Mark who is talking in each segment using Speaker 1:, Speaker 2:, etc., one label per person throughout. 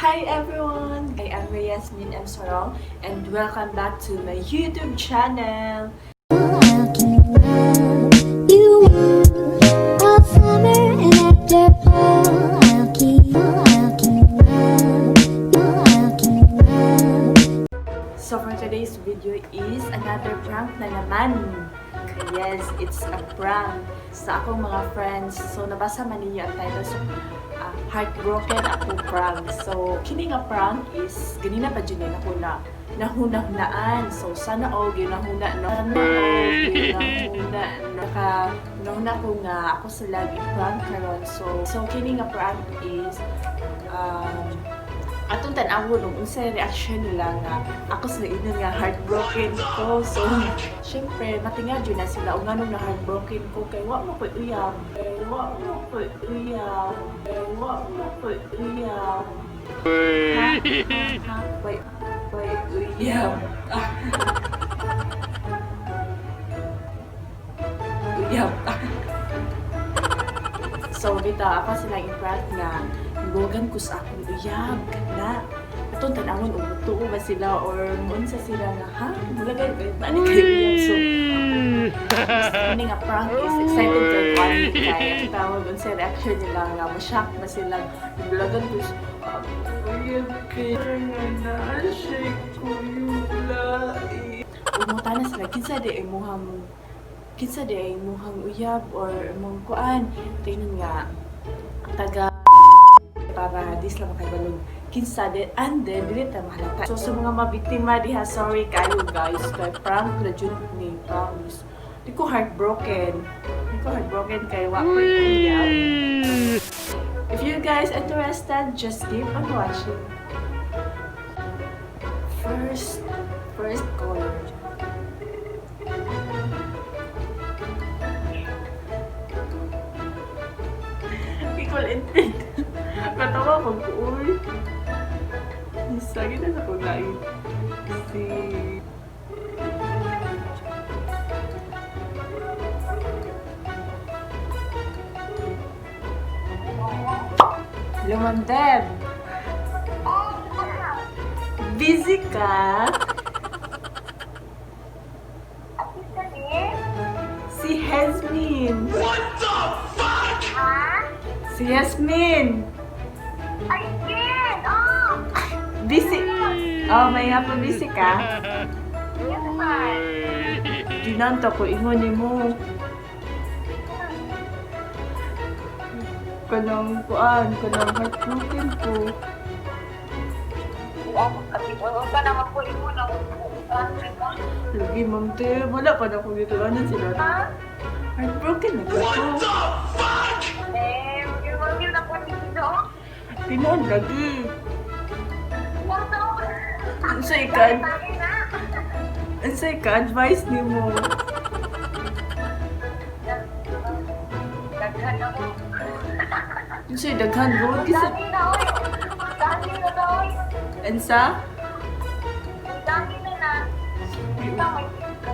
Speaker 1: Hi everyone! I am Yasmin M. Sorong and welcome back to my YouTube channel!
Speaker 2: How can love you all summer and after fall? How can love
Speaker 1: So for today's video is another prank na naman. Yes, it's a prank sa akong mga friends. So nabasa man ninyo ang title. So heartbroken ako prank. So kini nga prank is ganina pa dyan ako na nahuna-hunaan. So sana all ginahuna no. Sana all ginahuna nahuna ko nga ako sila i-prank karon. So kini nga prank is atong tan-awo nung unsay reaction nila nga ako sa inon nga heartbroken ko. So syempre matingad yun na sila ug nganong na heartbroken ko kay wa mo ko uyab. Wa mo ko uyab. Wa mo ko uyab. Wait, uyab. Uyab. So bita ako sila i-prank nga Logan ko sa akong uyab na atong tanawon og tuo ba sila or unsa sila nga ha mulagan ani kay uyab. So ini nga prank is excited to one kay tawag unsa reaction nila nga ma-shock na sila mulagan ko uyab kay na shake ko yung lai umutana sila kinsa di ay muhang uyab or mong kuan tingnan nga taga para dis lang makaibalog kinsa din and then dili ta mahalata. So sa mga mabiktima diha sorry kayo guys kay prank na jud ni promise. Di ko heartbroken kay wa ko uyab. If you guys interested, just keep on watching. First caller. Equal intent. Katawa pag uy. Isagi na sa paglain. Si... Hello, Ma'am Deb. Busy ka? Si Yasmin.
Speaker 3: What the fuck?
Speaker 1: Si Yasmin.
Speaker 3: Again! Oh!
Speaker 1: Busy. Oh, may nga po busy ka?
Speaker 3: Yes, man.
Speaker 1: Dinanta ko, ingon ni mo. Kanang heartbroken ko.
Speaker 3: Huwag ka naman po mo na
Speaker 1: Lagi, Ma'am Te, wala pa na akong dito. Ano sila?
Speaker 3: ha?
Speaker 1: Heartbroken na
Speaker 3: What
Speaker 1: ako.
Speaker 3: the fuck? Huwag na po dito.
Speaker 1: Tinoon lagi.
Speaker 3: Huwag na po.
Speaker 1: Ansay ka, advice ni mo.
Speaker 3: Daghan na mo.
Speaker 1: Ansay, daghan mo.
Speaker 3: Dami na, oy. Dami na na, oy.
Speaker 1: Ansa?
Speaker 3: Dami na na. Ikaw, may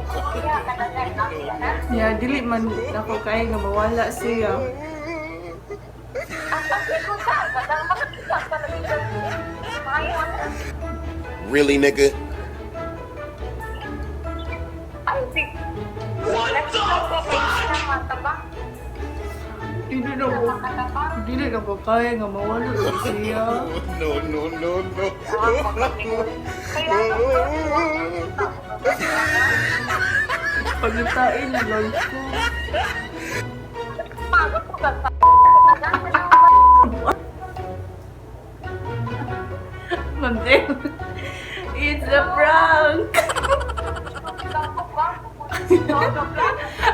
Speaker 3: kaya ka na dahil na.
Speaker 1: Yeah, dili man ako kaya nga mawala siya.
Speaker 3: Ang pagkikot ka, kadang makakita ka na dito. Ngayon,
Speaker 4: Really, nigga?
Speaker 3: ay, sige.
Speaker 4: What the fuck?
Speaker 1: Dili na ko kaya nga mawala siya.
Speaker 4: No.
Speaker 1: Pagitain na lang ko. Ma'am Deb, it's a prank!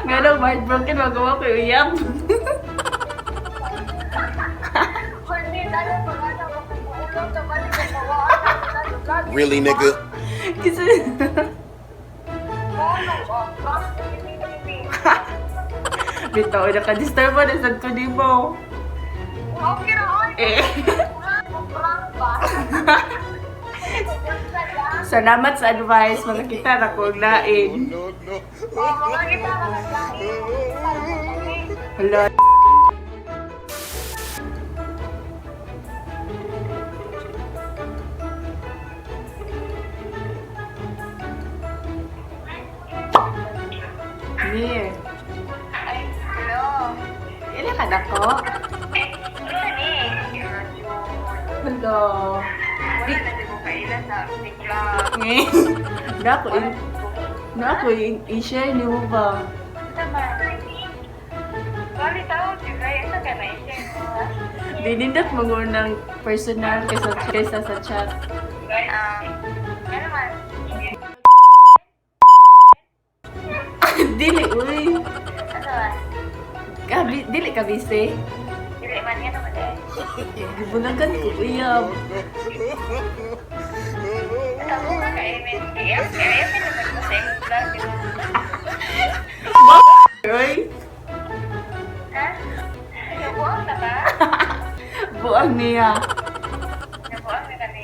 Speaker 1: Nga daw, heartbroken, magawa ko uyab.
Speaker 4: Really, nigga?
Speaker 1: Kasi, bitaw, naka-disturb na sad ko di mo. Salamat sa advice, mga kita na kong lain.
Speaker 4: No.
Speaker 1: Hala. Mir.
Speaker 3: Ay, hello.
Speaker 1: Ili ka dako?
Speaker 3: Ano ni?
Speaker 1: Hello.
Speaker 3: Wala na din mo kailan sa TikTok.
Speaker 1: Dako i-share ni mo ba?
Speaker 3: Sama. Kali tao, sigay, asa ka na i-share mo?
Speaker 1: Dinindot mo ng personal kaysa sa chat.
Speaker 3: Ano man?
Speaker 1: Dili, uy.
Speaker 3: Ano man?
Speaker 1: Dili ka busy.
Speaker 3: Dili man yan naman eh.
Speaker 1: Gibunagan ko, uyab.
Speaker 3: Tamo ka ka-amen. Kaya naman ko sa yung vlog.
Speaker 1: Uy,
Speaker 3: Ha? Nabuang na ba?
Speaker 1: buang niya.
Speaker 3: Nabuang na kami.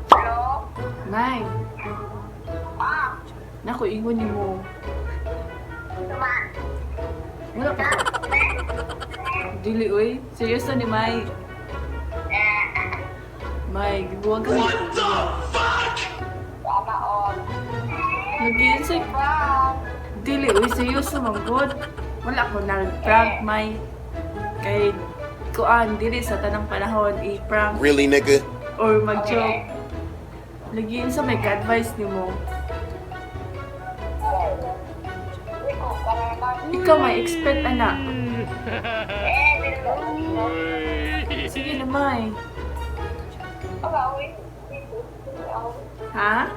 Speaker 3: Hello?
Speaker 1: Nay,
Speaker 3: Ah,
Speaker 1: naku, ingon ni mo.
Speaker 3: tuman.
Speaker 1: Wala pa ko. Dili, uy. Seryoso ni May. May, gibuwagan ko.
Speaker 3: Tama on.
Speaker 1: Nag-iinsay.
Speaker 3: Wow.
Speaker 1: Dili, uy. Seryoso, manggod. Wala ko nag-prank, May. Kay, kuan, dili sa tanang panahon, i-prank
Speaker 4: Really, nigga?
Speaker 1: or mag-joke. Lagi sa may ka-advise ni mo.
Speaker 3: Ikaw, para naman.
Speaker 1: Ikaw may expect, anak.
Speaker 3: Dito.
Speaker 1: Sige na, May.
Speaker 3: Uy.
Speaker 1: Ha?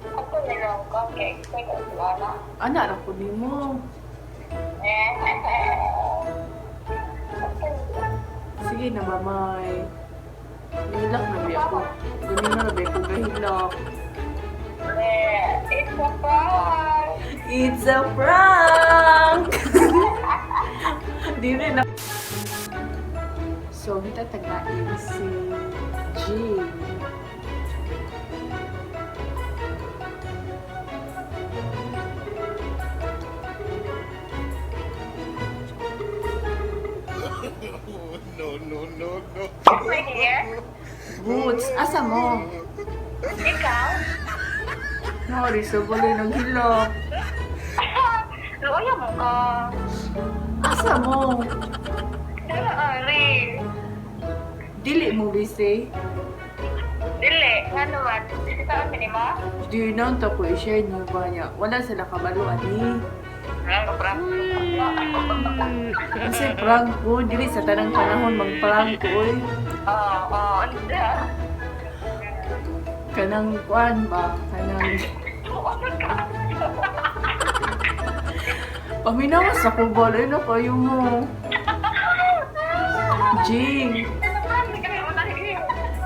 Speaker 3: Ako nilang ko, kaya expect ang wala.
Speaker 1: Anak, ako ni mo. Sige na, Mamay. Hilak na ba ako? Ganun na ba ako gahilak?
Speaker 3: It's a prank!
Speaker 1: It's a prank! Di rin na. So, kita taglain si Jane.
Speaker 4: No.
Speaker 3: My dear,
Speaker 1: Boots, asa mo?
Speaker 3: ikaw?
Speaker 1: Nari, sa bali ng hilak.
Speaker 3: Luya mo ka.
Speaker 1: Asa mo?
Speaker 3: Dala, Ari.
Speaker 1: Dili mo busy?
Speaker 3: Dili, nga naman. Dili ka kami ni Ma?
Speaker 1: Di nang to ko i-share niyo ba niya? Wala sila kabaluan ni.
Speaker 3: Ang prank.
Speaker 1: Kasi prank ko, dili sa tanang panahon mag-prank ko eh.
Speaker 3: Oo, ano siya?
Speaker 1: Kanang kuan ba? Kanang
Speaker 3: Ano ka?
Speaker 1: paminawas ako ba? Ay na kayo mo. Jing.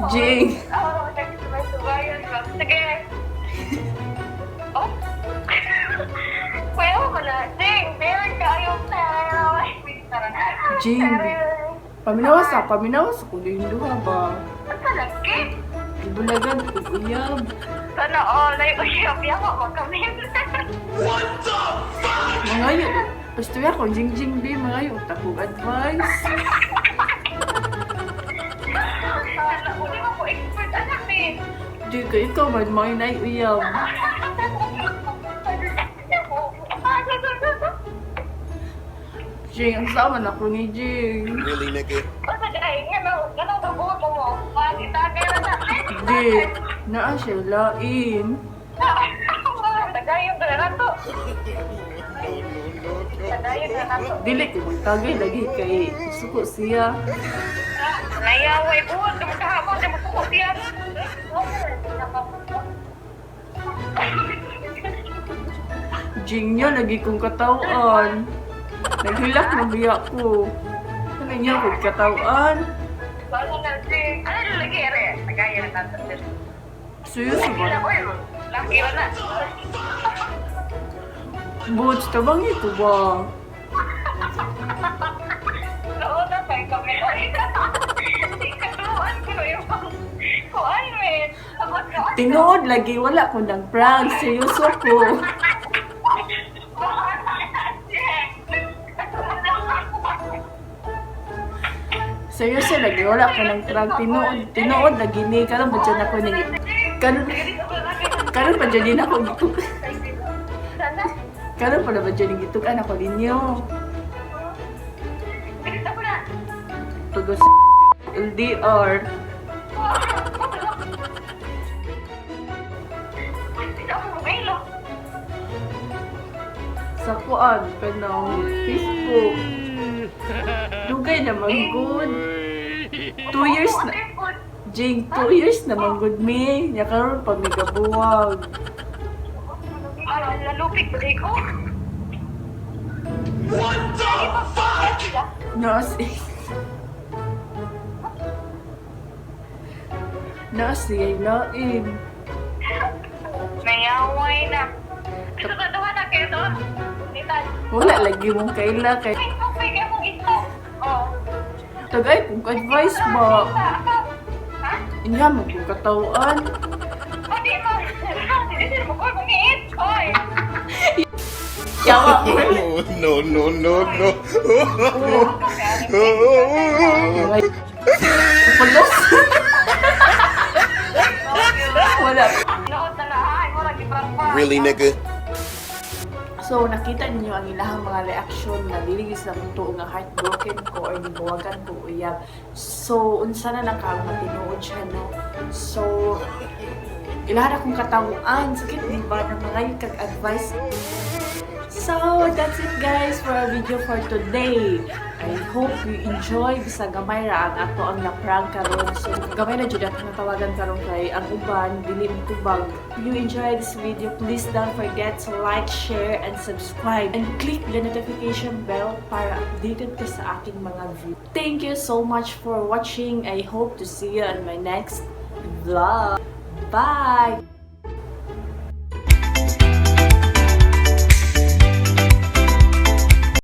Speaker 1: Jing.
Speaker 3: Oo, nagsubay-subayan ka. Sige. Oh? Pwede mo na. Jing, meron ka yung
Speaker 1: Jing. Paminawas ako din duha ba?
Speaker 3: Ang talagkit.
Speaker 1: Ibulagan ko uyab.
Speaker 3: Sana all ay usiyap-yap ako kami.
Speaker 1: Mangayo. Gusto ya ko jing be mangayo takog advice.
Speaker 3: Sana, uli mo ko expert anak eh.
Speaker 1: Di ka ikaw man may nay uyab. Jing, ang sama na ko ni Jing.
Speaker 4: Really, nigga?
Speaker 3: Basta dahil ganun babuto mo. Makitagay na natin.
Speaker 1: Di, naa siya lain.
Speaker 3: Tagayong ka na to. Tagayong ka na to.
Speaker 1: Dili ko magtagay lagi kay suko siya.
Speaker 3: Nayaway buwan. Kamukahabang na masuko siya.
Speaker 1: Jing niya lagi kong katawan. Naghilak na biya ko. Ano niya kong katawan?
Speaker 3: Bago na si... Ano lagi ere? Tagayong na to.
Speaker 1: Suyo sa ba?
Speaker 3: Laki na.
Speaker 1: Boots, tabang ito ba?
Speaker 3: Nauna tayo kami. Ikatuan ko yung kuan men.
Speaker 1: Tinood lagi, wala ko nag-prank. Seryoso ko. Seryoso lagi, wala ka ng prank. Tinuod lagi ni. Karon ba dyan ako ni... Karon pa dyan din ako dito.
Speaker 3: Sana.
Speaker 1: Karon pa na ba dyan dito ka ako ninyo.
Speaker 3: Bilis ako na.
Speaker 1: Tugos LDR.
Speaker 3: Hindi ako mabilo.
Speaker 1: Sa kuan, kanang Facebook. Dugay naman good. 2 years na. Jing, 2 years naman good me. Nya karon pag nagabuwag.
Speaker 3: Lalupig ba ko?
Speaker 4: What the fuck?
Speaker 1: Nasi ay lain.
Speaker 3: Mayaway na. Sugaduhan na kayo doon. Nitan.
Speaker 1: Wala lagi mong kaila kay
Speaker 3: Facebook pay kayo mong ito. Oh.
Speaker 1: tagay kung advice ba.
Speaker 3: Ha?
Speaker 1: Inya mo kung katawaan.
Speaker 3: Pati mo. Hindi mo ko bumiit. Oy.
Speaker 1: Yawa mo.
Speaker 4: No, no, no, no.
Speaker 1: Palos. Wala.
Speaker 3: Nood na lahat. Mo lagi prank.
Speaker 4: Really, nigga?
Speaker 1: So, nakita ninyo ang ilahang mga reaction na diligis na tuo nga heartbroken ko or gibuwagan ko uyab. So, unsa na lang kang matinuod siya, no? So, ilahan akong katawuan. Sakit, di ba? Na mga kag advice. So, that's it guys for our video for today. I hope you enjoy. Bisa gamay ra ang ato ang na-prank karon. So, gamay na jud ang tawagan karon kay ang uban dili tubag. If you enjoy this video, please don't forget to like, share, and subscribe. And click the notification bell para updated ka sa aking mga view. Thank you so much for watching. I hope to see you on my next vlog. Bye!